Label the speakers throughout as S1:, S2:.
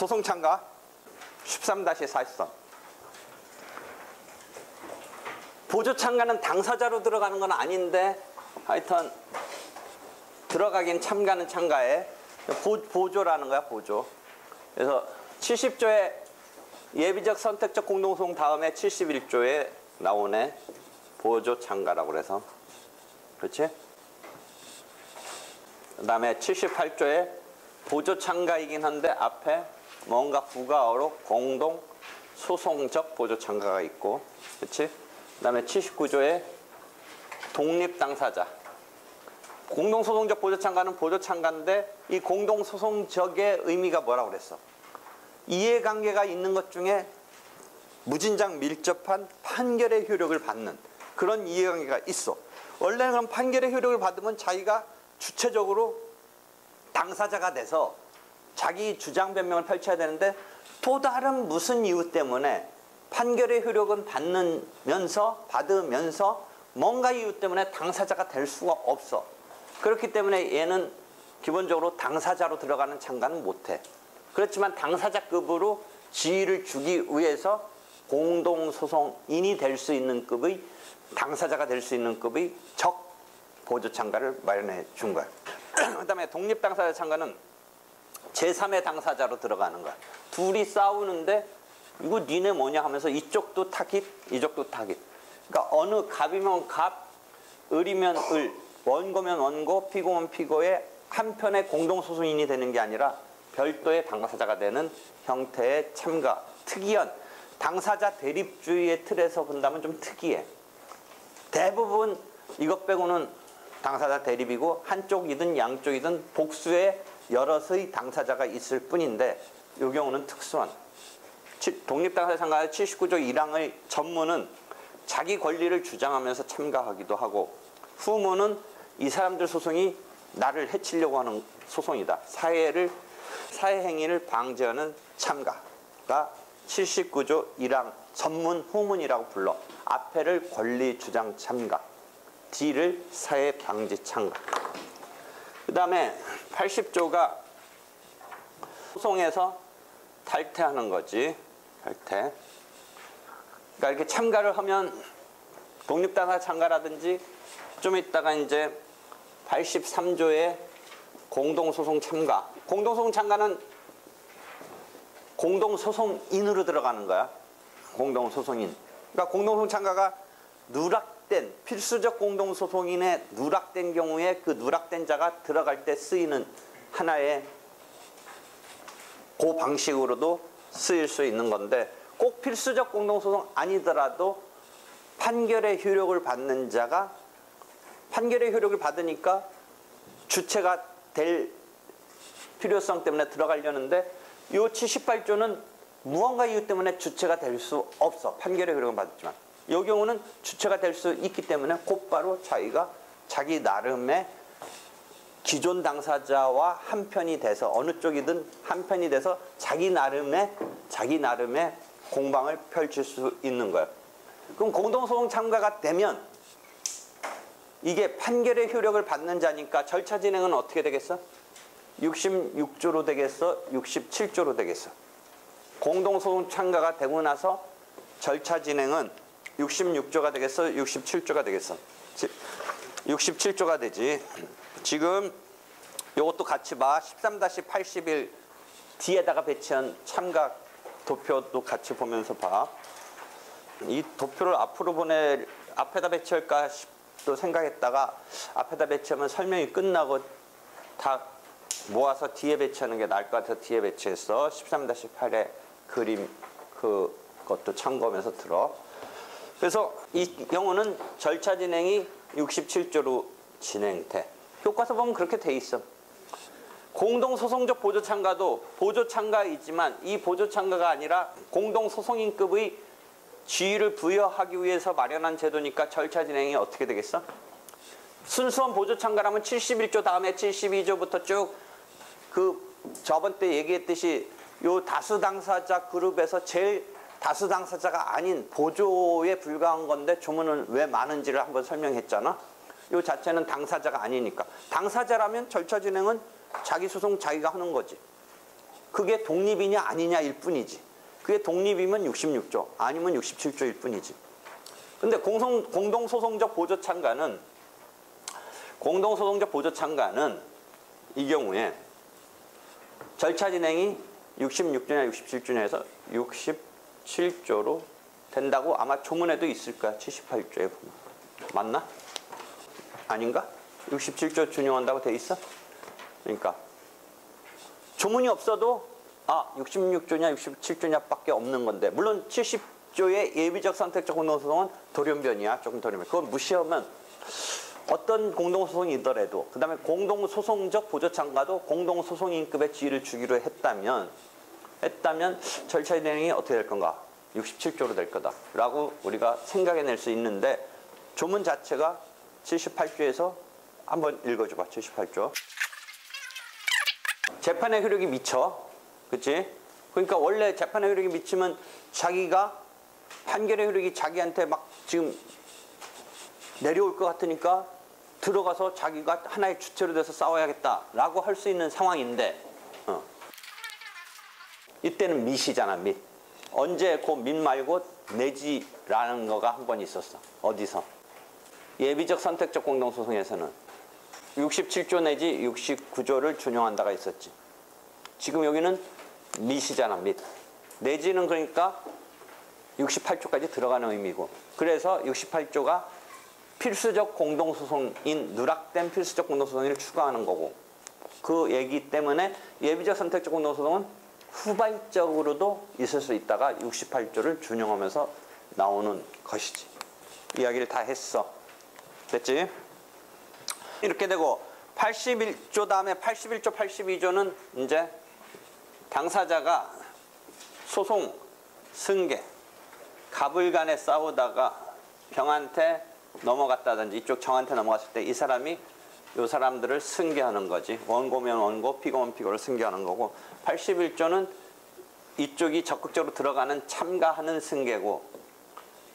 S1: 소송 참가 13-43. 보조 참가는 당사자로 들어가는 건 아닌데 하여튼 들어가긴 참가는 참가에 보조라는 거야, 보조. 그래서 70조의 예비적 선택적 공동소송 다음에 71조에 나오네. 보조 참가라고 그래서. 그렇지? 그 다음에 78조에 보조 참가이긴 한데 앞에 뭔가 부가어로 공동 소송적 보조 참가가 있고, 그렇지? 그 다음에 79조에 독립 당사자. 공동소송적 보조 참가는 보조 참가인데 이 공동소송적의 의미가 뭐라고 그랬어? 이해관계가 있는 것 중에 무진장 밀접한 판결의 효력을 받는 그런 이해관계가 있어. 원래는 그럼 판결의 효력을 받으면 자기가 주체적으로 당사자가 돼서 자기 주장 변명을 펼쳐야 되는데 또 다른 무슨 이유 때문에 판결의 효력은 받으면서 뭔가 이유 때문에 당사자가 될 수가 없어. 그렇기 때문에 얘는 기본적으로 당사자로 들어가는 참가는 못해. 그렇지만 당사자급으로 지위를 주기 위해서 공동소송인이 될 수 있는 급의 당사자가 될 수 있는 급의 적 보조 참가를 마련해 준 거야. 그 다음에 독립 당사자 참가는 제3의 당사자로 들어가는 거야. 둘이 싸우는데 이거 니네 뭐냐 하면서 이쪽도 타깃, 이쪽도 타깃. 그러니까 어느 갑이면 갑, 을이면 을, 원고면 원고, 피고면 피고의 한편의 공동소송인이 되는 게 아니라 별도의 당사자가 되는 형태의 참가. 특이한 당사자 대립주의의 틀에서 본다면 좀 특이해. 대부분 이것 빼고는 당사자 대립이고 한쪽이든 양쪽이든 복수의 여럿의 당사자가 있을 뿐인데 이 경우는 특수한. 독립당사자 참가의 79조 1항의 전문은 자기 권리를 주장하면서 참가하기도 하고 후문은 이 사람들 소송이 나를 해치려고 하는 소송이다. 사회 행위를 방지하는 참가가 79조 1항 전문 후문이라고 불러. 앞에를 권리 주장 참가, 뒤를 사회 방지 참가. 그 다음에 80조가 소송에서 탈퇴하는 거지. 탈퇴. 그러니까 이렇게 참가를 하면 독립당사자 참가라든지 좀 이따가 이제 83조의 공동소송 참가. 공동소송 참가는 공동소송인으로 들어가는 거야. 공동소송인. 그러니까 공동소송 참가가 누락된 필수적 공동소송인에 누락된 경우에 그 누락된 자가 들어갈 때 쓰이는 하나의 그 방식으로도 쓰일 수 있는 건데 꼭 필수적 공동소송 아니더라도 판결의 효력을 받는 자가 판결의 효력을 받으니까 주체가 될 필요성 때문에 들어가려는데 이 78조는 무언가 이유 때문에 주체가 될 수 없어. 판결의 효력을 받았지만 이 경우는 주체가 될 수 있기 때문에 곧바로 자기가 자기 나름의 기존 당사자와 한편이 돼서 어느 쪽이든 한편이 돼서 자기 나름의 공방을 펼칠 수 있는 거예요. 그럼 공동소송 참가가 되면 이게 판결의 효력을 받는 자니까 절차 진행은 어떻게 되겠어? 66조로 되겠어? 67조로 되겠어? 공동소송 참가가 되고 나서 절차 진행은 66조가 되겠어? 67조가 되겠어? 67조가 되지. 지금 이것도 같이 봐. 13-81 뒤에다가 배치한 참가 도표도 같이 보면서 봐. 이 도표를 앞에다 배치할까 또 생각했다가 앞에다 배치하면 설명이 끝나고 다 모아서 뒤에 배치하는 게 나을 것 같아서 뒤에 배치했어. 13-8의 그림 그것도 참고하면서 들어. 그래서 이 경우는 절차 진행이 67조로 진행돼. 교과서 보면 그렇게 돼 있어. 공동소송적 보조참가도 보조참가이지만 이 보조참가가 아니라 공동소송인급의 지위를 부여하기 위해서 마련한 제도니까 절차 진행이 어떻게 되겠어? 순수한 보조참가라면 71조 다음에 72조부터 쭉 저번 때 얘기했듯이 요 다수당사자 그룹에서 제일 다수당사자가 아닌 보조에 불과한 건데 조문은 왜 많은지를 한번 설명했잖아. 요 자체는 당사자가 아니니까. 당사자라면 절차 진행은 자기 소송 자기가 하는 거지. 그게 독립이냐 아니냐일 뿐이지. 그게 독립이면 66조, 아니면 67조일 뿐이지. 근데 공동소송적 보조참가는 이 경우에 절차 진행이 66조냐 67조냐에서 67조로 된다고 아마 조문에도 있을 거야. 78조에 보면. 맞나? 아닌가? 67조 준용한다고 돼 있어? 그러니까 조문이 없어도 66조냐 67조냐 밖에 없는 건데, 물론 70조의 예비적 선택적 공동소송은 돌연변이야. 조금 돌연변. 그건 무시하면 어떤 공동소송이더라도, 그 다음에 공동소송적 보조참가도 공동소송인급의 지위를 주기로 했다면 절차 진행이 어떻게 될 건가? 67조로 될 거다 라고 우리가 생각해낼 수 있는데, 조문 자체가 78조에서 한번 읽어줘봐. 78조. 재판의 효력이 미쳐. 그치? 그러니까 원래 재판의 효력이 미치면 자기가 판결의 효력이 자기한테 막 지금 내려올 것 같으니까 들어가서 자기가 하나의 주체로 돼서 싸워야겠다라고 할 수 있는 상황인데, 이때는 밋이잖아. 밋. 언제 및 말고 내지라는 거가 한 번 있었어. 어디서? 예비적 선택적 공동소송에서는 67조 내지 69조를 준용한다가 있었지. 지금 여기는 밋이잖아. 밋. 내지는 그러니까 68조까지 들어가는 의미고, 그래서 68조가 필수적 공동소송인, 누락된 필수적 공동소송인을 추가하는 거고, 그 얘기 때문에 예비적 선택적 공동소송은 후발적으로도 있을 수 있다가 68조를 준용하면서 나오는 것이지. 이야기를 다 했어. 됐지? 이렇게 되고 81조 다음에 81조, 82조는 이제 당사자가 소송, 승계, 갑을 간에 싸우다가 병한테 넘어갔다든지 이쪽 정한테 넘어갔을 때 이 사람이 이 사람들을 승계하는 거지. 원고면 원고, 피고면 피고를 승계하는 거고, 81조는 이쪽이 적극적으로 들어가는 참가하는 승계고,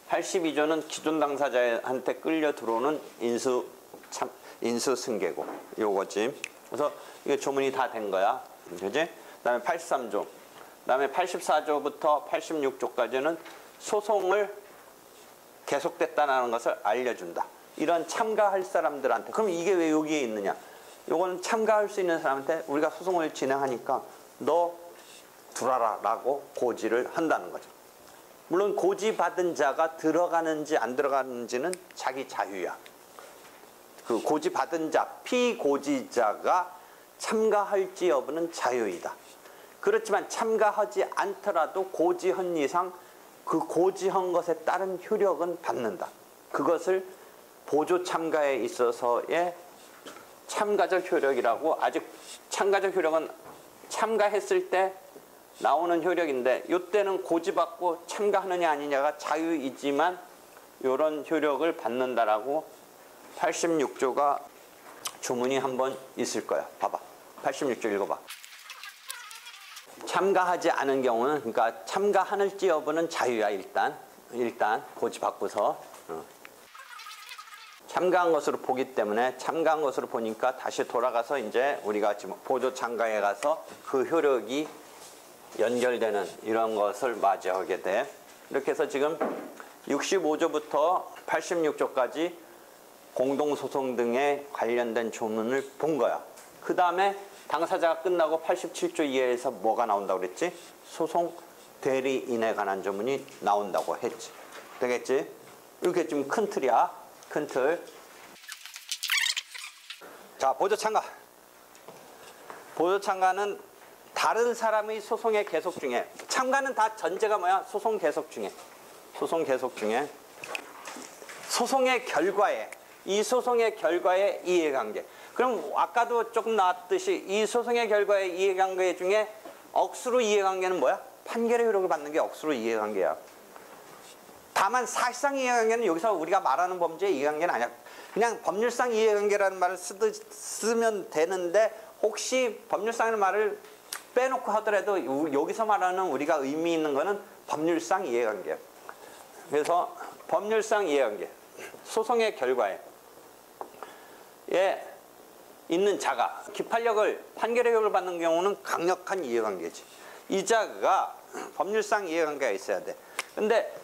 S1: 82조는 기존 당사자한테 끌려 들어오는 인수 승계고, 요거지. 그래서 이게 조문이 다 된 거야. 그지? 그다음에 83조, 그다음에 84조부터 86조까지는 소송을 계속됐다는 것을 알려준다. 이런 참가할 사람들한테. 그럼 이게 왜 여기에 있느냐? 요거는 참가할 수 있는 사람한테 우리가 소송을 진행하니까 너 들어라 라고 고지를 한다는 거죠. 물론 고지받은 자가 들어가는지 안 들어가는지는 자기 자유야. 그 고지받은 자, 피고지자가 참가할지 여부는 자유이다. 그렇지만 참가하지 않더라도 고지한 이상 그 고지한 것에 따른 효력은 받는다. 그것을 보조 참가에 있어서의 참가적 효력이라고, 아직 참가적 효력은 참가했을 때 나오는 효력인데, 이때는 고지받고 참가하느냐 아니냐가 자유이지만 이런 효력을 받는다라고 86조가 조문이 한번 있을 거야. 봐봐. 86조 읽어봐. 참가하지 않은 경우는, 그러니까 참가하는지 여부는 자유야. 일단 고지받고서 참가한 것으로 보기 때문에, 참가한 것으로 보니까 다시 돌아가서 이제 우리가 지금 보조 참가에 가서 그 효력이 연결되는 이런 것을 맞이하게 돼. 이렇게 해서 지금 65조부터 86조까지 공동소송 등에 관련된 조문을 본 거야. 그 다음에 당사자가 끝나고 87조 이하에서 뭐가 나온다고 그랬지? 소송 대리인에 관한 조문이 나온다고 했지. 되겠지? 이렇게 좀 큰 틀이야. 큰 틀. 자, 보조 참가. 보조 참가는 다른 사람의 소송의 계속 중에, 참가는 다 전제가 뭐야? 소송 계속 중에. 소송의 결과에, 이 소송의 결과의 이해관계. 그럼 아까도 조금 나왔듯이 이 소송의 결과의 이해관계 중에 억수로 이해관계는 뭐야? 판결의 효력을 받는 게 억수로 이해관계야. 다만 사실상 이해관계는 여기서 우리가 말하는 범죄의 이해관계는 아니야. 그냥 법률상 이해관계라는 말을 쓰면 되는데, 혹시 법률상의 말을 빼놓고 하더라도 여기서 말하는 우리가 의미 있는 거는 법률상 이해관계야. 그래서 법률상 이해관계, 소송의 결과에 있는 자가 판결의 효력을 받는 경우는 강력한 이해관계지. 이 자가 법률상 이해관계가 있어야 돼. 근데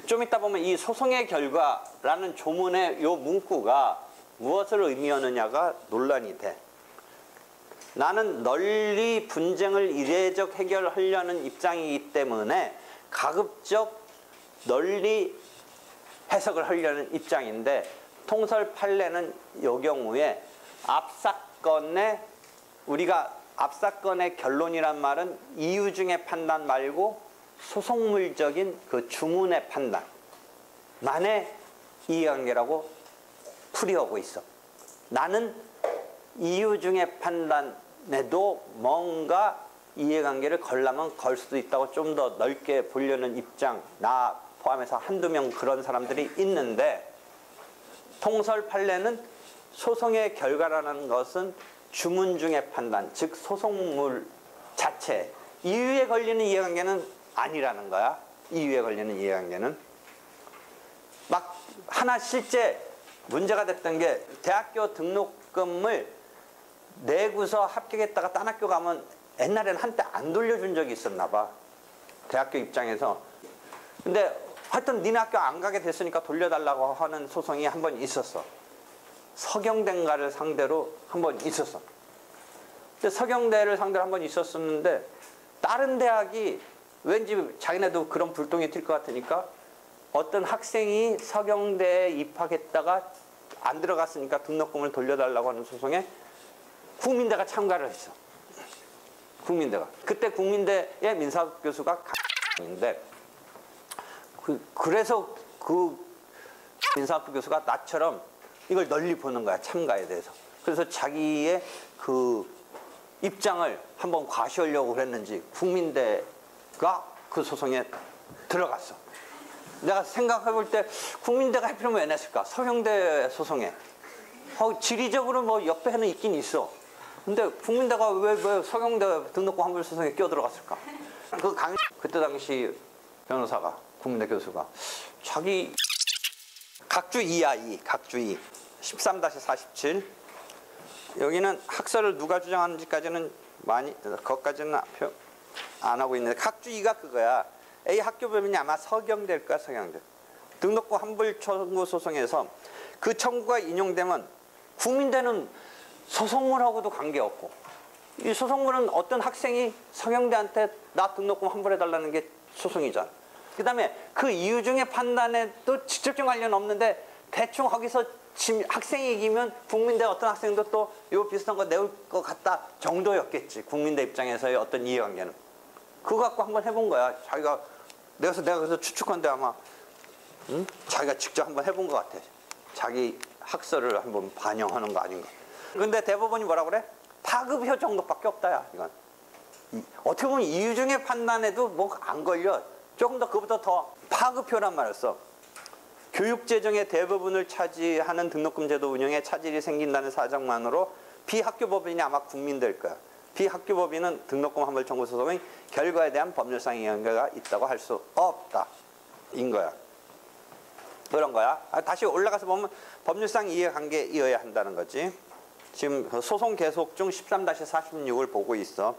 S1: 좀 이따 보면 이 소송의 결과라는 조문의 요 문구가 무엇을 의미하느냐가 논란이 돼. 나는 널리 분쟁을 이례적 해결하려는 입장이기 때문에 가급적 널리 해석을 하려는 입장인데, 통설 판례는 이 경우에 앞사건의 결론이란 말은 이유 중의 판단 말고 소송물적인 그 주문의 판단만의 이해관계라고 풀이하고 있어. 나는 이유 중의 판단에도 뭔가 이해관계를 걸려면 걸 수도 있다고 좀 더 넓게 보려는 입장, 나 포함해서 한두 명 그런 사람들이 있는데, 통설 판례는 소송의 결과라는 것은 주문 중의 판단, 즉 소송물 자체, 이유에 걸리는 이해관계는 아니라는 거야. 이유에 걸리는 이해관계는. 막 하나 실제 문제가 됐던 게, 대학교 등록금을 내고서 합격했다가 딴 학교 가면 옛날에는 한때 안 돌려준 적이 있었나 봐. 대학교 입장에서. 근데 하여튼 니네 학교 안 가게 됐으니까 돌려달라고 하는 소송이 한 번 있었어. 서경대인가를 상대로 한 번 있었어. 근데 서경대를 상대로 한 번 있었었는데, 다른 대학이 왠지 자기네도 그런 불똥이 튈 것 같으니까 어떤 학생이 서경대에 입학했다가 안 들어갔으니까 등록금을 돌려달라고 하는 소송에 국민대가 참가를 했어. 국민대가. 그때 국민대의 민사법 교수가 인데, 그래서 그 민사법 교수가 나처럼 이걸 널리 보는 거야, 참가에 대해서. 그래서 자기의 그 입장을 한번 과시하려고 그랬는지 국민대가 그 소송에 들어갔어. 내가 생각해 볼 때 국민대가 하필이면 왜 냈을까? 서경대 소송에. 지리적으로 뭐 옆에는 있긴 있어. 근데 국민대가 왜 서경대 등록금 환불 소송에 끼어들어갔을까? 그때 당시 변호사가, 국민대 교수가 자기 각주 2야, 각주 2. 13-47. 여기는 학설을 누가 주장하는지까지는 그것까지는 안 하고 있는데, 각주 2가 그거야. A 학교 법인이 아마 서경대일 거야, 서경대. 등록금 환불 청구 소송에서 그 청구가 인용되면 국민대는 소송물하고도 관계없고, 이 소송물은 어떤 학생이 서경대한테 나 등록금 환불해달라는 게 소송이잖아. 그 다음에 그 이유 중에 판단에도 직접적 관련 없는데 대충 거기서 학생이 이기면 국민대 어떤 학생도 또 요 비슷한 거 내올 것 같다 정도였겠지. 국민대 입장에서의 어떤 이해관계는. 그거 갖고 한번 해본 거야. 내가 그래서 추측한데 아마 자기가 직접 한번 해본 것 같아. 자기 학설을 한번 반영하는 거 아닌가. 근데 대법원이 뭐라 그래? 파급효 정도밖에 없다, 야, 이건. 어떻게 보면 이유 중에 판단해도 뭐 안 걸려. 조금 더 그보다 더 파급효란 말을 써. 교육재정의 대부분을 차지하는 등록금 제도 운영에 차질이 생긴다는 사정만으로 비학교법인이 아마 국민될 거야. 비학교법인은 등록금 환불 청구 소송의 결과에 대한 법률상 이해관계가 있다고 할 수 없다. 인 거야. 그런 거야. 다시 올라가서 보면 법률상 이해관계이어야 한다는 거지. 지금 소송 계속 중 13-46을 보고 있어.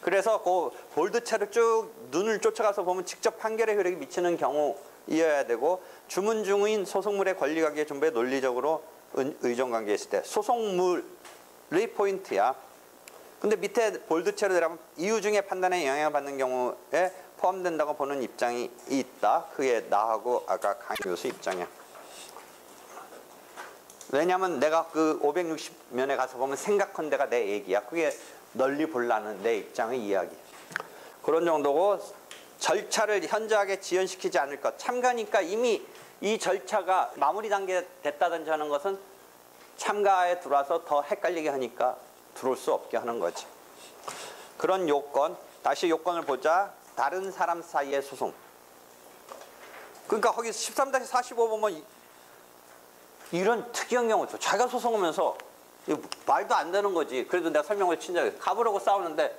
S1: 그래서 그 볼드체로 쭉 눈을 쫓아가서 보면 직접 판결의 효력이 미치는 경우이어야 되고, 주문 중인 소송물의 권리관계 전부에 논리적으로 의존관계에 있을 때 소송물의 포인트야. 근데 밑에 볼드체로 내려가면 이유 중에 판단에 영향을 받는 경우에 포함된다고 보는 입장이 있다. 그게 나하고 아까 강 교수 입장이야. 왜냐하면 내가 그 560면에 가서 보면 생각한데가 내 얘기야. 그게 널리 보려는 내 입장의 이야기. 그런 정도고, 절차를 현저하게 지연시키지 않을 것. 참가니까 이미 이 절차가 마무리 단계에 됐다든지 하는 것은 참가에 들어와서 더 헷갈리게 하니까 들어올 수 없게 하는 거지. 그런 요건, 다시 요건을 보자. 다른 사람 사이의 소송. 그러니까 거기서 13-45 보면 이런 특이한 경우죠. 자기가 소송하면서 말도 안 되는 거지. 그래도 내가 설명을 친절하게 가보려고 싸우는데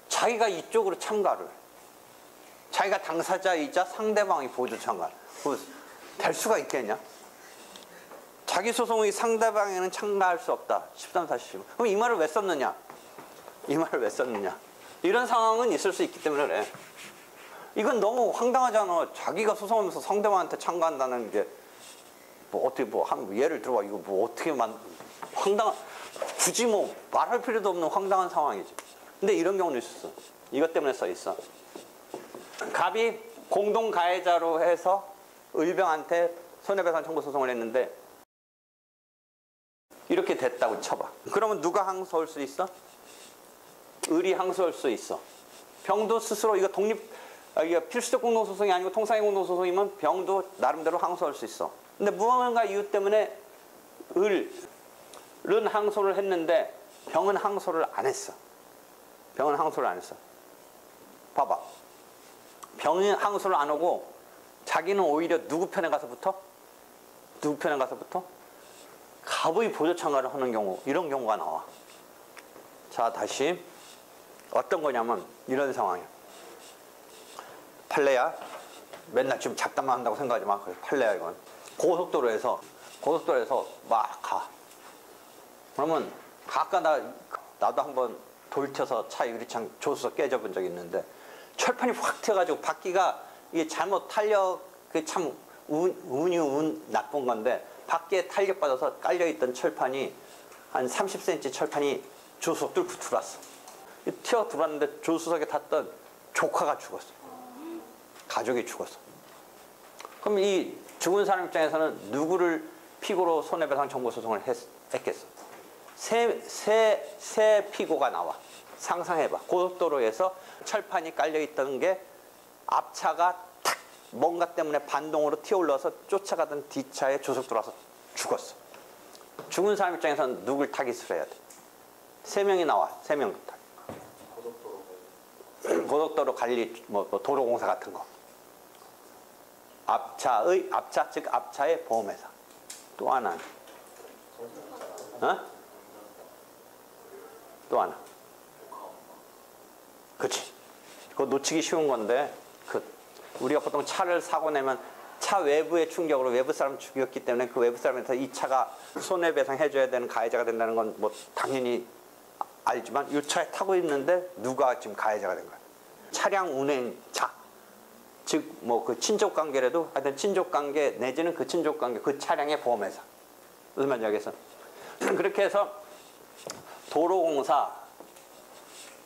S1: 자기가 이쪽으로 참가를. 자기가 당사자이자 상대방이 보조 참가. 될 수가 있겠냐? 자기 소송의 상대방에는 참가할 수 없다. 13, 40. 그럼 이 말을 왜 썼느냐? 이 말을 왜 썼느냐? 이런 상황은 있을 수 있기 때문에 그래. 이건 너무 황당하잖아. 자기가 소송하면서 상대방한테 참가한다는 게 뭐 어떻게 뭐 한 예를 들어봐. 이거 뭐 어떻게 황당한, 굳이 뭐 말할 필요도 없는 황당한 상황이지. 근데 이런 경우는 있었어. 이것 때문에 써 있어. 갑이 공동 가해자로 해서 을병한테 손해배상 청구 소송을 했는데 이렇게 됐다고 쳐봐. 그러면 누가 항소할 수 있어? 을이 항소할 수 있어. 병도 스스로 이거 이거 필수적 공동소송이 아니고 통상의 공동소송이면 병도 나름대로 항소할 수 있어. 근데 무언가 이유 때문에 을은 항소를 했는데 병은 항소를 안 했어. 병은 항소를 안 했어. 봐봐. 병이 항소를 안 하고 자기는 오히려 누구 편에 가서 붙어? 누구 편에 가서 붙어? 갑의 보조 참가를 하는 경우, 이런 경우가 나와. 자, 다시 어떤 거냐면 이런 상황이야. 판례야. 맨날 지금 잡담만 한다고 생각하지 마. 판례야 이건. 고속도로에서 막 가. 그러면 아까 나도 한번 돌쳐서 차 유리창 조수석 깨져본 적이 있는데 철판이 확 튀어가지고 바퀴가 이게 잘못 탄력, 참 운이 나쁜 건데 밖에 탄력 받아서 깔려있던 철판이 한 30cm 철판이 조수석 뚫고 들어왔어. 튀어 들어왔는데 조수석에 탔던 조카가 죽었어. 가족이 죽었어. 그럼 이 죽은 사람 입장에서는 누구를 피고로 손해배상 청구 소송을 했겠어? 세 피고가 나와. 상상해봐. 고속도로에서 철판이 깔려있던 게 앞차가 탁 뭔가 때문에 반동으로 튀어올라서 쫓아가던 뒷차에 조속 들어와서 죽었어. 죽은 사람 입장에서는 누굴 타깃을 해야 돼? 3명이 나와. 3명 타. 고속도로 관리, 뭐 도로공사 같은 거. 앞차, 즉 앞차의 보험회사. 또 하나는 또 하나. 그치. 그거 놓치기 쉬운 건데, 우리가 보통 차를 사고 내면 차 외부의 충격으로 외부 사람 죽였기 때문에 그 외부 사람한테 이 차가 손해배상 해줘야 되는 가해자가 된다는 건 뭐 당연히 알지만 이 차에 타고 있는데 누가 지금 가해자가 된 거야? 차량 운행자. 즉, 뭐 그 친족관계라도 하여튼 친족관계 내지는 그 친족관계, 그 차량의 보험회사. 무슨 말인지 알겠어? 그렇게 해서 도로공사,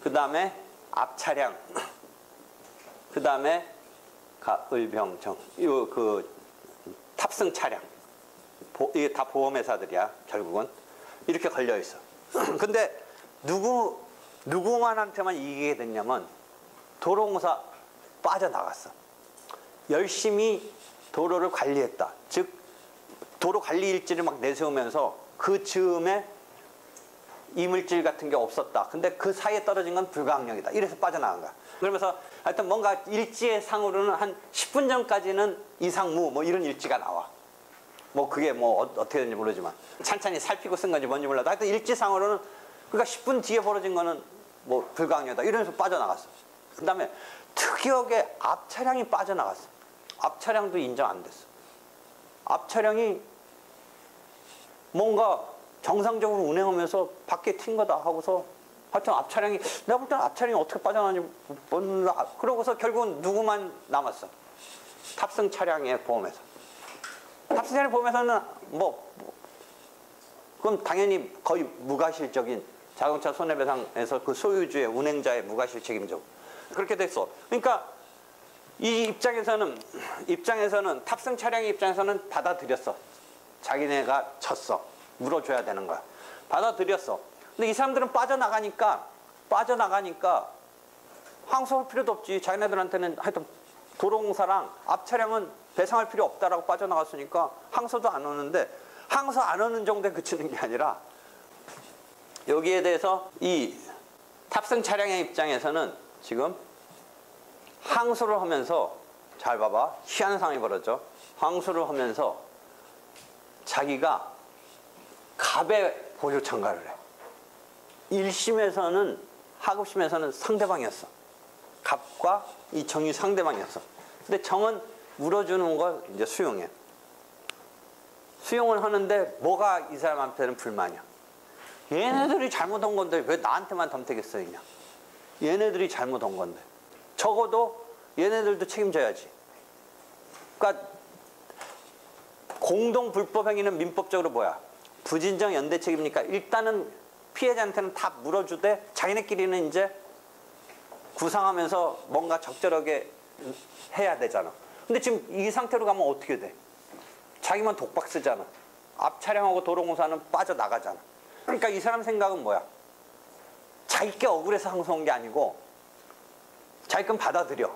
S1: 그 다음에 앞차량, 그 다음에 을병정, 그 탑승 차량, 이게 다 보험회사들이야 결국은. 이렇게 걸려 있어. 근데 누구만한테만 이기게 됐냐면 도로공사 빠져나갔어. 열심히 도로를 관리했다. 즉 도로 관리 일지를 막 내세우면서 그 즈음에 이물질 같은 게 없었다. 근데 그 사이에 떨어진 건 불가항력이다. 이래서 빠져나간 거야. 그러면서 하여튼 뭔가 일지의 상으로는 한 10분 전까지는 이상무 뭐 이런 일지가 나와. 뭐 그게 뭐 어떻게 되는지 모르지만 찬찬히 살피고 쓴 건지 뭔지 몰라도 하여튼 일지상으로는 그러니까 10분 뒤에 벌어진 거는 뭐 불가항력이다. 이러면서 빠져나갔어. 그 다음에 특이하게 앞차량이 빠져나갔어. 앞차량도 인정 안 됐어. 앞차량이 뭔가 정상적으로 운행하면서 밖에 튄 거다 하고서 하여튼 앞차량이, 내가 볼 때는 앞차량이 어떻게 빠져나왔는지 몰라. 그러고서 결국은 누구만 남았어? 탑승 차량의 보험회사. 탑승 차량의 보험회사는 그럼 당연히 거의 무과실적인 자동차 손해배상에서 그 소유주의 운행자의 무과실 책임져. 그렇게 됐어. 그러니까 이 입장에서는 탑승 차량의 입장에서는 받아들였어. 자기네가 졌어. 물어줘야 되는 거야. 받아들였어. 근데 이 사람들은 빠져나가니까 항소할 필요도 없지. 자기네들한테는 하여튼 도로공사랑 앞차량은 배상할 필요 없다라고 빠져나갔으니까 항소도 안 오는데, 항소 안 오는 정도에 그치는 게 아니라 여기에 대해서 이 탑승 차량의 입장에서는 지금 항소를 하면서, 잘 봐봐, 희한한 상황이 벌어져. 항소를 하면서 자기가 갑의 보조 참가를 해. 1심에서는, 하급심에서는 상대방이었어. 갑과 이 정이 상대방이었어. 근데 정은 물어주는 걸 이제 수용해. 수용을 하는데 뭐가 이 사람한테는 불만이야. 얘네들이 잘못한 건데 왜 나한테만 덤태겠어 그냥. 얘네들이 잘못한 건데. 적어도 얘네들도 책임져야지. 그러니까 공동 불법 행위는 민법적으로 뭐야? 부진정 연대 책임이니까 일단은 피해자한테는 다 물어주되 자기네끼리는 이제 구상하면서 뭔가 적절하게 해야 되잖아. 근데 지금 이 상태로 가면 어떻게 돼? 자기만 독박 쓰잖아. 앞 차량하고 도로공사는 빠져나가잖아. 그러니까 이 사람 생각은 뭐야? 자기 게 억울해서 항소한 게 아니고 자기 건 받아들여.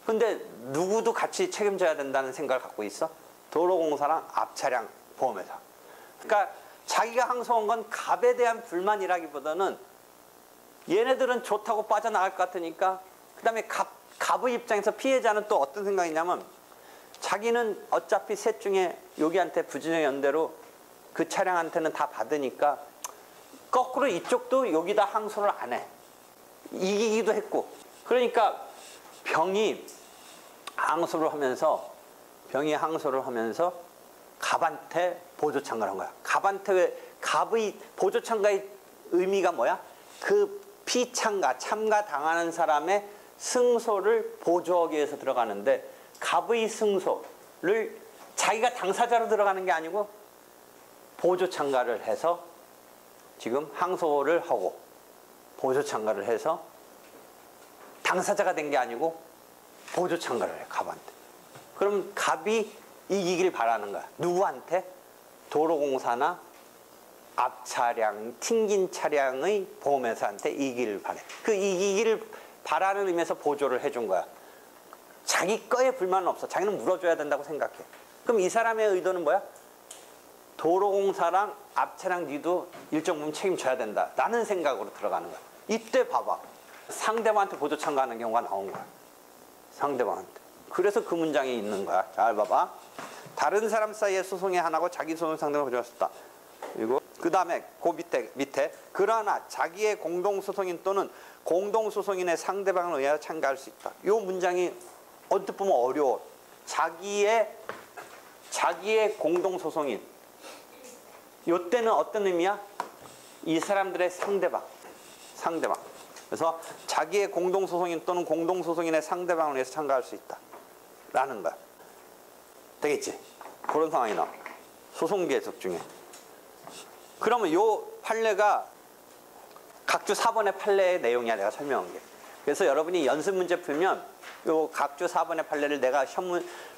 S1: 근데 누구도 같이 책임져야 된다는 생각을 갖고 있어? 도로공사랑 앞차량 보험회사. 그러니까 자기가 항소한 건 갑에 대한 불만이라기보다는 얘네들은 좋다고 빠져나갈 것 같으니까 그 다음에 갑의 입장에서 피해자는 또 어떤 생각이냐면 자기는 어차피 셋 중에 여기한테 부진정 연대로 그 차량한테는 다 받으니까 거꾸로 이쪽도 여기다 항소를 안 해. 이기기도 했고. 그러니까 병이 항소를 하면서 갑한테 보조참가를 한 거야. 갑의 보조참가의 의미가 뭐야? 그 참가 당하는 사람의 승소를 보조하기 위해서 들어가는데 갑의 승소를 자기가 당사자로 들어가는 게 아니고 보조참가를 해서 지금 항소를 하고 보조참가를 해서 당사자가 된 게 아니고 보조참가를 해, 갑한테. 그럼 갑이 이기길 바라는 거야. 누구한테? 도로공사나 앞차량, 튕긴 차량의 보험회사한테 이기길 바래. 그 이기기를 바라는 의미에서 보조를 해준 거야. 자기 거에 불만은 없어. 자기는 물어줘야 된다고 생각해. 그럼 이 사람의 의도는 뭐야? 도로공사랑 앞차량 니도 일정 부분 책임져야 된다 라는 생각으로 들어가는 거야. 이때 봐봐. 상대방한테 보조 참가하는 경우가 나온 거야. 상대방한테. 그래서 그 문장이 있는 거야. 잘 봐봐. 다른 사람 사이의 소송에 한하고 자기 소송 상대로 보조할 수 있다. 그리고 그 다음에 그 밑에 그러나 자기의 공동소송인 또는 공동소송인의 상대방을 의하여 참가할 수 있다. 이 문장이 언뜻 보면 어려워. 자기의 공동소송인. 이때는 어떤 의미야? 이 사람들의 상대방. 그래서 자기의 공동소송인 또는 공동소송인의 상대방을 위해서 참가할 수 있다 라는 거야. 되겠지? 그런 상황이 나와. 소송 계속 중에. 그러면 요 판례가 각주 4번의 판례의 내용이야. 내가 설명한 게. 그래서 여러분이 연습 문제 풀면 요 각주 4번의 판례를 내가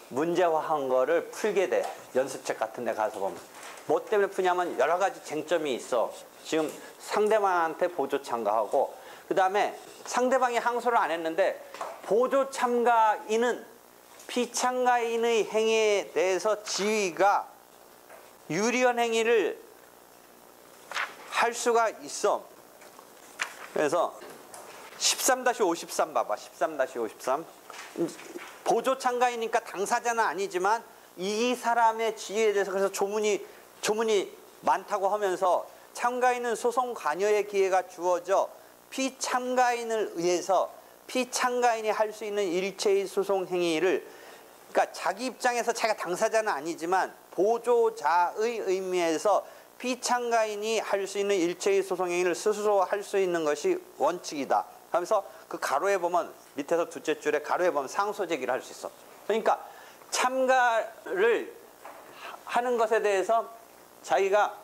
S1: 문제화한 거를 풀게 돼. 연습책 같은 데 가서 보면. 뭐 때문에 푸냐면 여러 가지 쟁점이 있어. 지금 상대방한테 보조 참가하고 그 다음에 상대방이 항소를 안 했는데 보조 참가인은 피참가인의 행위에 대해서 지위가 유리한 행위를 할 수가 있어. 그래서 13-53 봐봐. 13-53 보조 참가이니까 당사자는 아니지만 이 사람의 지위에 대해서 그래서 조문이 많다고 하면서 참가인은 소송 관여의 기회가 주어져 피참가인을 의해서 피참가인이 할 수 있는 일체의 소송 행위를 그러니까 자기 입장에서 자기가 당사자는 아니지만 보조자의 의미에서 피참가인이 할 수 있는 일체의 소송 행위를 스스로 할 수 있는 것이 원칙이다. 하면서 그 가로에 보면 밑에서 둘째 줄에 가로에 보면 상소 제기를 할 수 있어. 그러니까 참가를 하는 것에 대해서 자기가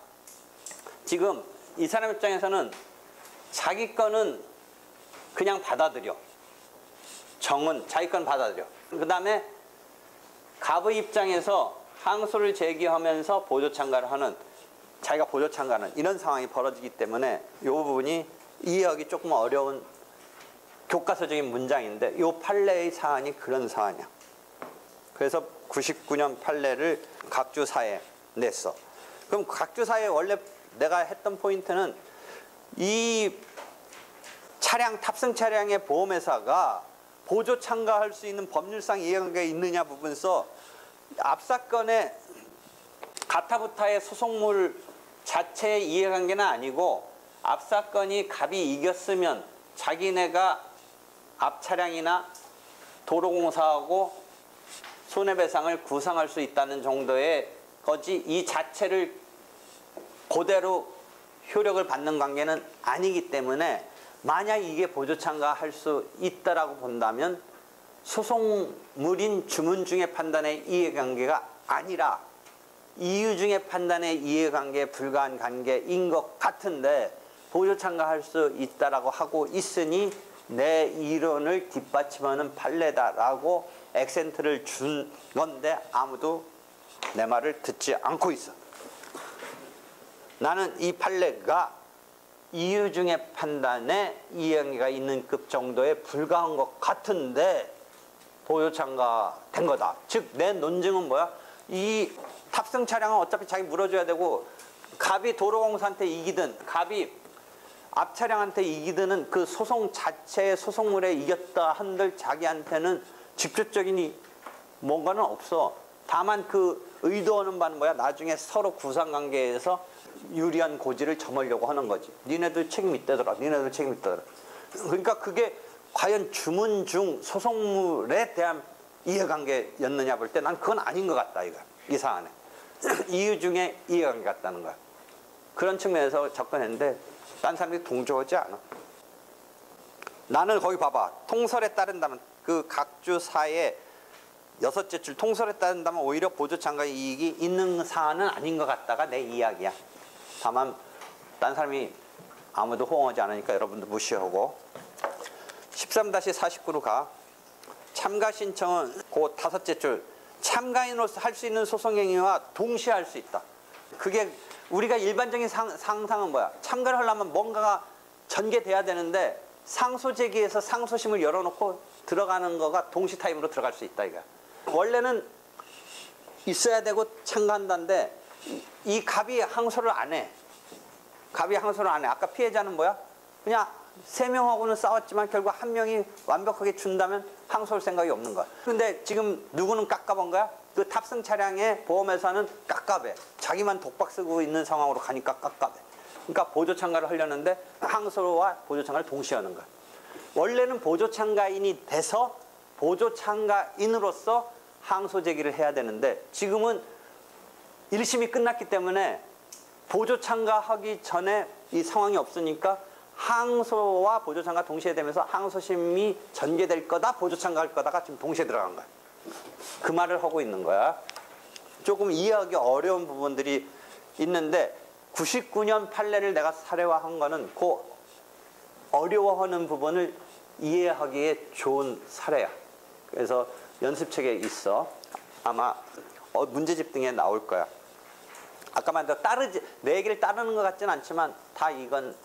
S1: 지금 이 사람 입장에서는 자기 거는 그냥 받아들여. 정은 자기 건 받아들여. 그 다음에 갑의 입장에서 항소를 제기하면서 보조 참가를 하는 자기가 보조 참가하는 이런 상황이 벌어지기 때문에 이 부분이 이해하기 조금 어려운 교과서적인 문장인데 이 판례의 사안이 그런 사안이야. 그래서 99년 판례를 각주사에 냈어. 그럼 각주사에 원래 내가 했던 포인트는 이 차량 탑승 차량의 보험회사가 보조 참가할 수 있는 법률상 이해관계가 있느냐 부분서 앞 사건의 가타부타의 소송물 자체의 이해관계는 아니고 앞 사건이 갑이 이겼으면 자기네가 앞 차량이나 도로공사하고 손해배상을 구상할 수 있다는 정도의 거지 이 자체를 그대로 효력을 받는 관계는 아니기 때문에 만약 이게 보조참가할 수 있다라고 본다면 소송물인 주문 중의 판단의 이해관계가 아니라 이유 중의 판단의 이해관계에 불과한 관계인 것 같은데 보조참가할 수 있다라고 하고 있으니 내 이론을 뒷받침하는 판례다라고 액센트를 준 건데 아무도 내 말을 듣지 않고 있어. 나는 이 판례가 이유 중의 판단에 이해관계가 있는 급 정도에 불과한 것 같은데 보조참가된 거다. 즉 내 논증은 뭐야? 이 탑승 차량은 어차피 자기 물어줘야 되고 갑이 도로공사한테 이기든 갑이 앞 차량한테 이기든은 그 소송 자체의 소송물에 이겼다 한들 자기한테는 직접적인 뭔가는 없어. 다만 그 의도하는 바는 뭐야? 나중에 서로 구상관계에서 유리한 고지를 점으려고 하는 거지. 니네들 책임 있다더라. 니네들 책임 있다더라. 그러니까 그게 과연 주문 중 소송물에 대한 이해관계였느냐 볼 때 난 그건 아닌 것 같다. 이 사안에. 이유 중에 이해관계 같다는 거야. 그런 측면에서 접근했는데 딴 사람들이 동조하지 않아. 나는 거기 봐봐. 통설에 따른다면 그 각주사의 6째 줄 통설에 따른다면 오히려 보조참가 이익이 있는 사안은 아닌 것 같다가 내 이야기야. 다만 딴 사람이 아무도 호응하지 않으니까 여러분도 무시하고 13-49로 가. 참가 신청은 그 5째 줄 참가인으로서 할 수 있는 소송행위와 동시에 할 수 있다. 그게 우리가 일반적인 상상은 뭐야? 참가를 하려면 뭔가가 전개돼야 되는데 상소 제기해서 상소심을 열어놓고 들어가는 거가 동시 타임으로 들어갈 수 있다 이거야. 원래는 있어야 되고 참가한다는데 이 갑이 항소를 안 해. 갑이 항소를 안 해. 아까 피해자는 뭐야? 그냥 3명하고는 싸웠지만 결국 한 명이 완벽하게 준다면 항소할 생각이 없는 거야. 근데 지금 누구는 깝깝한 거야? 그 탑승 차량의 보험회사는 깝깝해. 자기만 독박 쓰고 있는 상황으로 가니까 깝깝해. 그러니까 보조참가를 하려는데 항소와 보조참가를 동시에 하는 거야. 원래는 보조참가인이 돼서 보조참가인으로서 항소 제기를 해야 되는데 지금은 1심이 끝났기 때문에 보조참가하기 전에 이 상황이 없으니까 항소와 보조참가 동시에 되면서 항소심이 전개될 거다, 보조참가할 거다가 지금 동시에 들어간 거야. 그 말을 하고 있는 거야. 조금 이해하기 어려운 부분들이 있는데 99년 판례를 내가 사례화한 거는 그 어려워하는 부분을 이해하기에 좋은 사례야. 그래서 연습책에 있어. 아마 문제집 등에 나올 거야. 아까 말한 대로 내 얘기를 따르는 것 같진 않지만 다 이건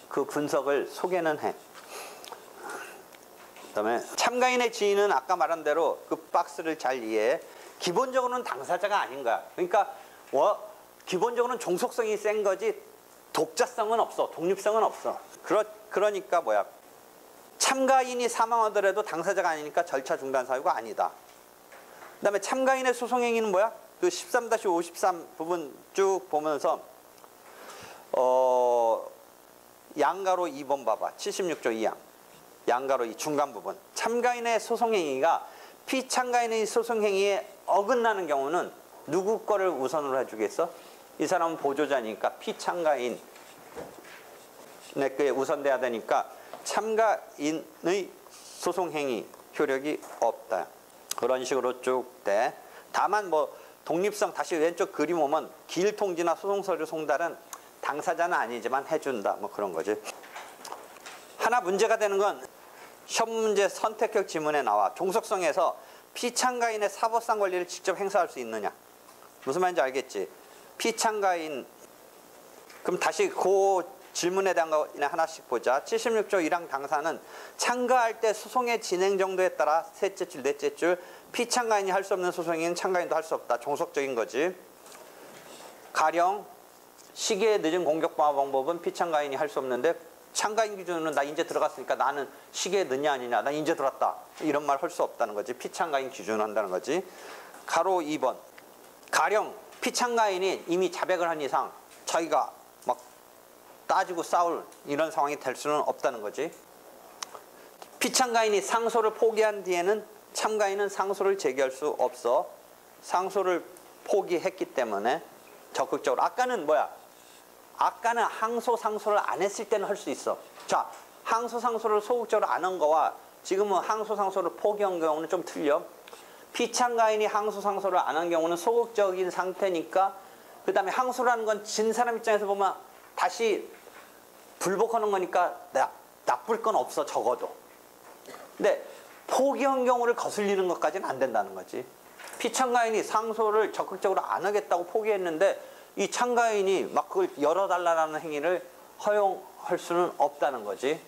S1: 그 분석을 소개는 해. 그다음에 참가인의 지위는 아까 말한 대로 그 박스를 잘 이해해. 기본적으로는 당사자가 아닌 거야. 그러니까 기본적으로는 종속성이 센 거지 독자성은 없어. 독립성은 없어. 그러니까 뭐야? 참가인이 사망하더라도 당사자가 아니니까 절차 중단 사유가 아니다. 그다음에 참가인의 소송행위는 뭐야? 그 13-53 부분 쭉 보면서 양가로 2번 봐봐. 76조 2항. 양가로 이 중간 부분. 참가인의 소송행위가 피참가인의 소송행위에 어긋나는 경우는 누구 거를 우선으로 해주겠어? 이 사람은 보조자니까 피참가인의 게 우선돼야 되니까 참가인의 소송행위 효력이 없다. 그런 식으로 쭉 돼. 다만 뭐 독립성 다시 왼쪽 그림 오면 기일통지나 소송서류 송달은 당사자는 아니지만 해준다. 뭐 그런 거지. 하나 문제가 되는 건 시험 문제 선택형 지문에 나와. 종속성에서 피참가인의 사법상 권리를 직접 행사할 수 있느냐. 무슨 말인지 알겠지? 피참가인. 그럼 다시 그 질문에 대한 거 하나씩 보자. 76조 1항 당사는 참가할 때 소송의 진행 정도에 따라 셋째 줄, 넷째 줄 피참가인이 할 수 없는 소송인 참가인도 할 수 없다. 종속적인 거지. 가령 시기에 늦은 공격 방어 방법은 피참가인이 할 수 없는데 참가인 기준으로는 나 인제 들어갔으니까 나는 시기에 늦냐 아니냐. 나 인제 들어왔다. 이런 말 할 수 없다는 거지. 피참가인 기준으로 한다는 거지. 가로 2번. 가령 피참가인이 이미 자백을 한 이상 자기가 막 따지고 싸울 이런 상황이 될 수는 없다는 거지. 피참가인이 상소를 포기한 뒤에는 참가인은 상소를 제기할 수 없어. 상소를 포기했기 때문에 적극적으로. 아까는 뭐야? 아까는 항소 상소를 안 했을 때는 할 수 있어. 자, 항소 상소를 소극적으로 안 한 거와 지금은 항소 상소를 포기한 경우는 좀 틀려. 피창가인이 항소 상소를 안 한 경우는 소극적인 상태니까, 그 다음에 항소라는 건 진 사람 입장에서 보면 다시 불복하는 거니까 나쁠 건 없어, 적어도. 근데 포기한 경우를 거슬리는 것까지는 안 된다는 거지. 피창가인이 상소를 적극적으로 안 하겠다고 포기했는데 이 참가인이 막 그걸 열어달라는 행위를 허용할 수는 없다는 거지.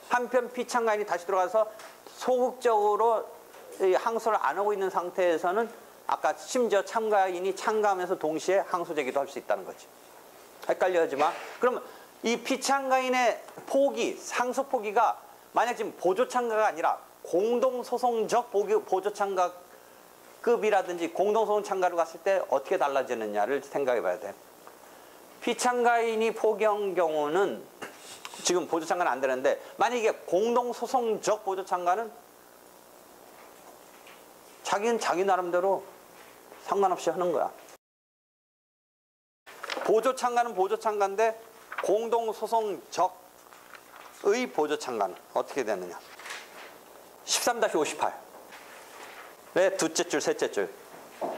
S1: 한편 피참가인이 다시 들어가서 소극적으로 항소를 안 하고 있는 상태에서는 아까 심지어 참가인이 참가하면서 동시에 항소 제기도 할 수 있다는 거지. 헷갈려하지 마. 그럼 이 피참가인의 포기, 상소 포기가 만약 지금 보조참가가 아니라 공동소송적 보조참가급이라든지 공동소송 참가로 갔을 때 어떻게 달라지느냐를 생각해 봐야 돼. 피참가인이 포기한 경우는 지금 보조참가는 안 되는데, 만약에 공동소송적 보조참가는 자기는 자기 나름대로 상관없이 하는 거야. 보조참가는 보조참가인데 공동소송적의 보조참가는 어떻게 되느냐. 13-58. 네, 두째 줄, 셋째 줄.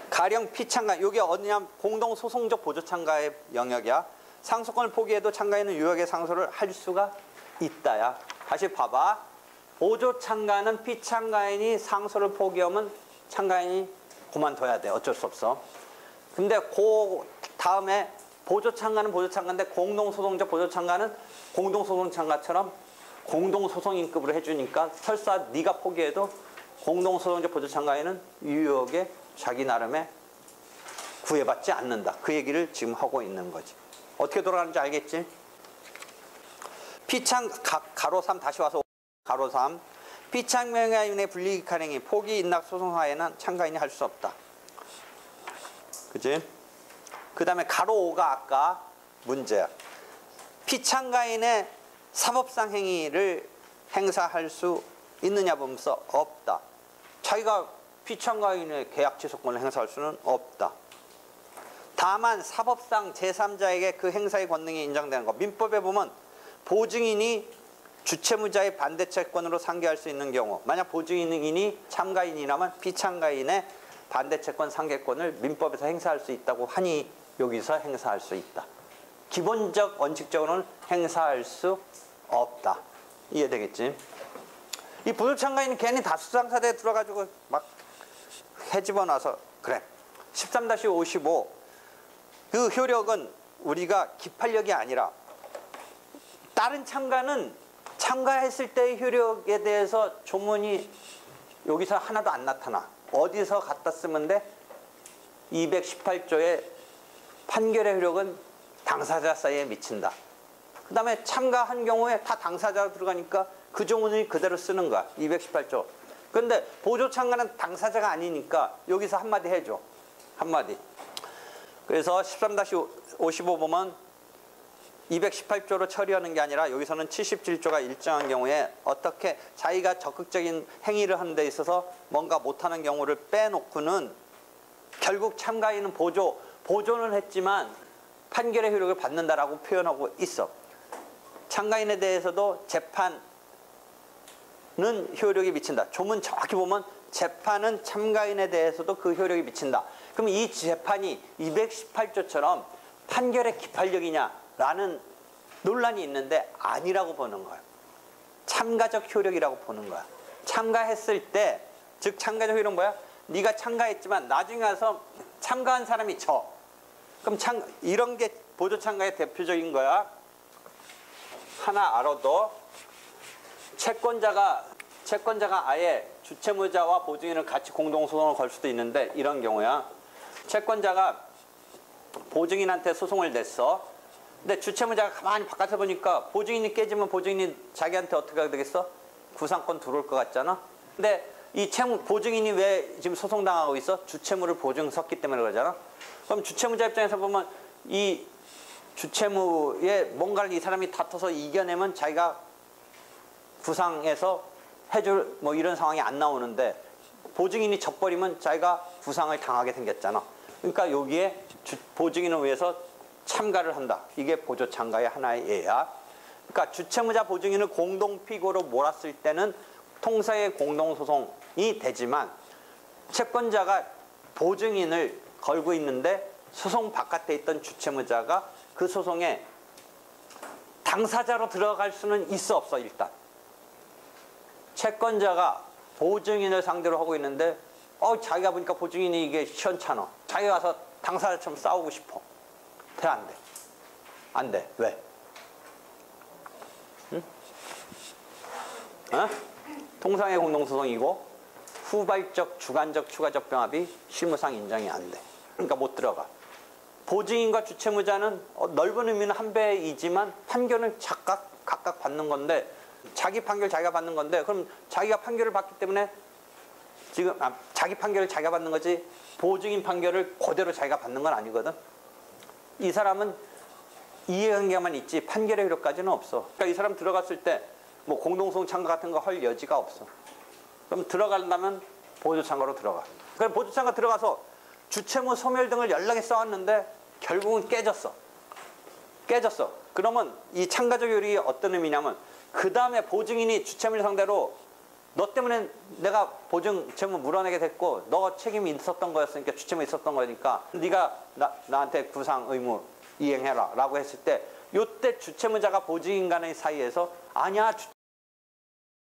S1: 가령 피참가, 여기 어디냐, 공동소송적 보조참가의 영역이야. 상소권을 포기해도 참가인은 유효하게 상소를 할 수가 있다야. 다시 봐봐. 보조참가는 피참가인이 상소를 포기하면 참가인이 그만둬야 돼. 어쩔 수 없어. 근데 그 다음에 보조참가는 보조참가인데 공동소송적 보조참가는 공동소송참가처럼 공동소송인급으로 해주니까 설사 네가 포기해도 공동소송적 보조참가인은 유효하게 자기 나름의 구애받지 않는다. 그 얘기를 지금 하고 있는 거지. 어떻게 돌아가는지 알겠지? 가로 3 다시 와서 가로 3. 피참가인의 불이익한 행위, 포기 인락 소송하에는 참가인이 할 수 없다. 그치? 그 다음에 가로 5가 아까 문제야. 피참가인의 사법상 행위를 행사할 수 있느냐 보면서 없다. 자기가 피참가인의 계약 취소권을 행사할 수는 없다. 다만 사법상 제3자에게 그 행사의 권능이 인정되는 것. 민법에 보면 보증인이 주채무자의 반대채권으로 상계할 수 있는 경우, 만약 보증인이 참가인이라면 피참가인의 반대채권 상계권을 민법에서 행사할 수 있다고 하니 여기서 행사할 수 있다. 기본적 원칙적으로는 행사할 수 없다. 이해되겠지? 이 보조참가인은 괜히 다수상사대에 들어가지고 막 해집어놔서 그래. 13-55. 그 효력은 우리가 기판력이 아니라 다른 참가는 참가했을 때의 효력에 대해서 조문이 여기서 하나도 안 나타나. 어디서 갖다 쓰면 돼? 218조의 판결의 효력은 당사자 사이에 미친다. 그 다음에 참가한 경우에 다 당사자로 들어가니까 그 조문을 그대로 쓰는 거야. 218조. 그런데 보조참가는 당사자가 아니니까 여기서 한마디 해줘. 한마디. 그래서 13-55 보면 218조로 처리하는 게 아니라 여기서는 77조가 일정한 경우에 어떻게 자기가 적극적인 행위를 하는 데 있어서 뭔가 못하는 경우를 빼놓고는 결국 참가인은 보조는 했지만 판결의 효력을 받는다라고 표현하고 있어. 참가인에 대해서도 재판은 효력이 미친다. 조문 정확히 보면 재판은 참가인에 대해서도 그 효력이 미친다. 그럼 이 재판이 218조처럼 판결의 기판력이냐라는 논란이 있는데 아니라고 보는 거야. 참가적 효력이라고 보는 거야. 참가했을 때, 즉 참가적 효력은 뭐야? 네가 참가했지만 나중에 와서 참가한 사람이 져. 그럼 이런 게 보조참가의 대표적인 거야. 하나 알아둬. 채권자가 아예 주채무자와 보증인을 같이 공동소송을 걸 수도 있는데 이런 경우야. 채권자가 보증인한테 소송을 냈어. 근데 주채무자가 가만히 바깥에 보니까 보증인이 깨지면 보증인이 자기한테 어떻게 하게 되겠어? 구상권 들어올 것 같잖아. 근데 이 보증인이 왜 지금 소송당하고 있어? 주채무를 보증 섰기 때문에 그러잖아. 그럼 주채무자 입장에서 보면 이 주채무에 뭔가를 이 사람이 다퉈서 이겨내면 자기가 구상해서 해줄 뭐 이런 상황이 안 나오는데 보증인이 져버리면 자기가 구상을 당하게 생겼잖아. 그러니까 여기에 보증인을 위해서 참가를 한다. 이게 보조참가의 하나의 예야. 그러니까 주채무자 보증인을 공동피고로 몰았을 때는 통사의 공동소송이 되지만 채권자가 보증인을 걸고 있는데 소송 바깥에 있던 주채무자가 그 소송에 당사자로 들어갈 수는 있어 없어. 일단 채권자가 보증인을 상대로 하고 있는데 자기가 보니까 보증인이 이게 시원찮아. 자기가 와서 당사자처럼 싸우고 싶어. 돼, 안 돼? 안 돼. 왜? 응? 통상의 공동소송이고 후발적, 주관적, 추가적 병합이 실무상 인정이 안 돼. 그러니까 못 들어가. 보증인과 주채무자는 넓은 의미는 한 배이지만 판결은 각각 받는 건데 자기 판결 자기가 받는 건데 그럼 자기가 판결을 받기 때문에 지금 자기 판결을 자기가 받는 거지 보증인 판결을 그대로 자기가 받는 건 아니거든. 이 사람은 이해관계만 있지 판결의 효력까지는 없어. 그러니까 이 사람 들어갔을 때 뭐 공동소송 참가 같은 거 할 여지가 없어. 그럼 들어간다면 보조참가로 들어가. 그럼 보조참가 들어가서 주채무 소멸 등을 연락에 써왔는데 결국은 깨졌어. 그러면 이 참가적 효력이 어떤 의미냐면 그 다음에 보증인이 주채무를 상대로 너 때문에 내가 보증채무 물어내게 됐고 너 책임이 있었던 거였으니까 주채무 있었던 거니까 네가 나한테 구상 의무 이행해라 라고 했을 때 요때 주채무자가 보증인 간의 사이에서 아니야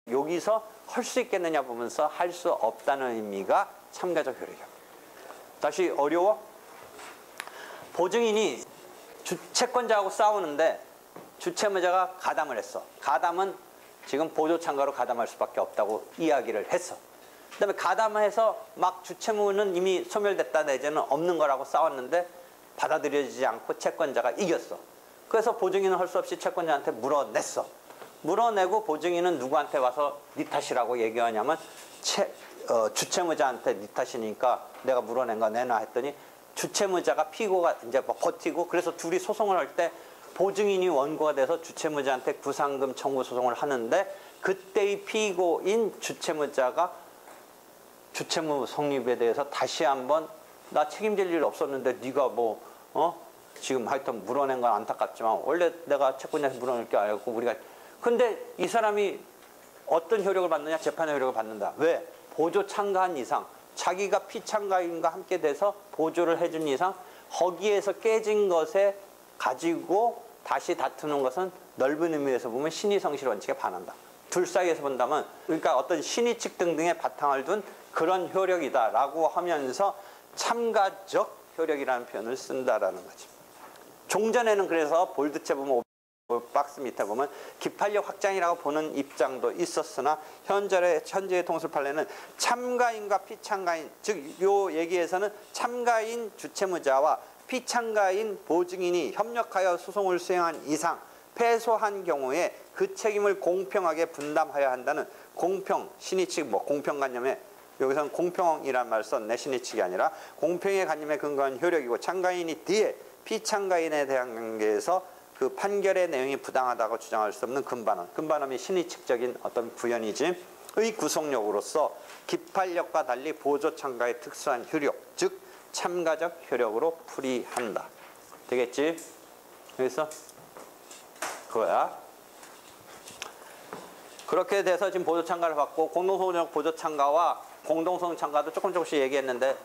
S1: 여기서 할 수 있겠느냐 보면서 할 수 없다는 의미가 참가적 효력이야. 다시 어려워? 보증인이 채권자하고 싸우는데 주채무자가 가담을 했어. 가담은 지금 보조참가로 가담할 수밖에 없다고 이야기를 했어. 그 다음에 가담을 해서 막 주채무는 이미 소멸됐다 내지는 없는 거라고 싸웠는데 받아들여지지 않고 채권자가 이겼어. 그래서 보증인은 할 수 없이 채권자한테 물어냈어. 물어내고 보증인은 누구한테 와서 네 탓이라고 얘기하냐면 주채무자한테 네 탓이니까 내가 물어낸 거 내놔 했더니 주채무자가 피고가 이제 뭐 버티고 그래서 둘이 소송을 할 때 보증인이 원고가 돼서 주채무자한테 구상금 청구 소송을 하는데 그때의 피고인 주채무자가 주채무 성립에 대해서 다시 한번 나 책임질 일 없었는데 네가 지금 하여튼 물어낸 건 안타깝지만 원래 내가 채권자한테 물어낼 게 아니고 우리가 근데 이 사람이 어떤 효력을 받느냐? 재판의 효력을 받는다. 왜? 보조 참가한 이상 자기가 피참가인과 함께 돼서 보조를 해준 이상 거기에서 깨진 것에 가지고 다시 다투는 것은 넓은 의미에서 보면 신의성실 원칙에 반한다. 둘 사이에서 본다면 그러니까 어떤 신의칙 등등의 바탕을 둔 그런 효력이다라고 하면서 참가적 효력이라는 표현을 쓴다라는 거지. 종전에는 그래서 볼드체 보면 박스 밑에 보면 기판력 확장이라고 보는 입장도 있었으나 현재의 통술 판례는 참가인과 피참가인 즉 요 얘기에서는 참가인 주채무자와 피참가인 보증인이 협력하여 소송을 수행한 이상 패소한 경우에 그 책임을 공평하게 분담하여야 한다는 공평 신의칙 공평관념에 여기서는 공평이란 말을 썼네. 신의칙이 아니라 공평의 관념에 근거한 효력이고 참가인이 뒤에 피참가인에 대한 관계에서 그 판결의 내용이 부당하다고 주장할 수 없는 근반함이 신의칙적인 어떤 구현이지 의 구속력으로서 기판력과 달리 보조참가의 특수한 효력 즉 참가적 효력으로 풀이한다. 되겠지? 그래서 그거야. 그렇게 돼서 지금 보조참가를 받고 공동소송적 보조참가와 공동소송 참가도 조금씩 얘기했는데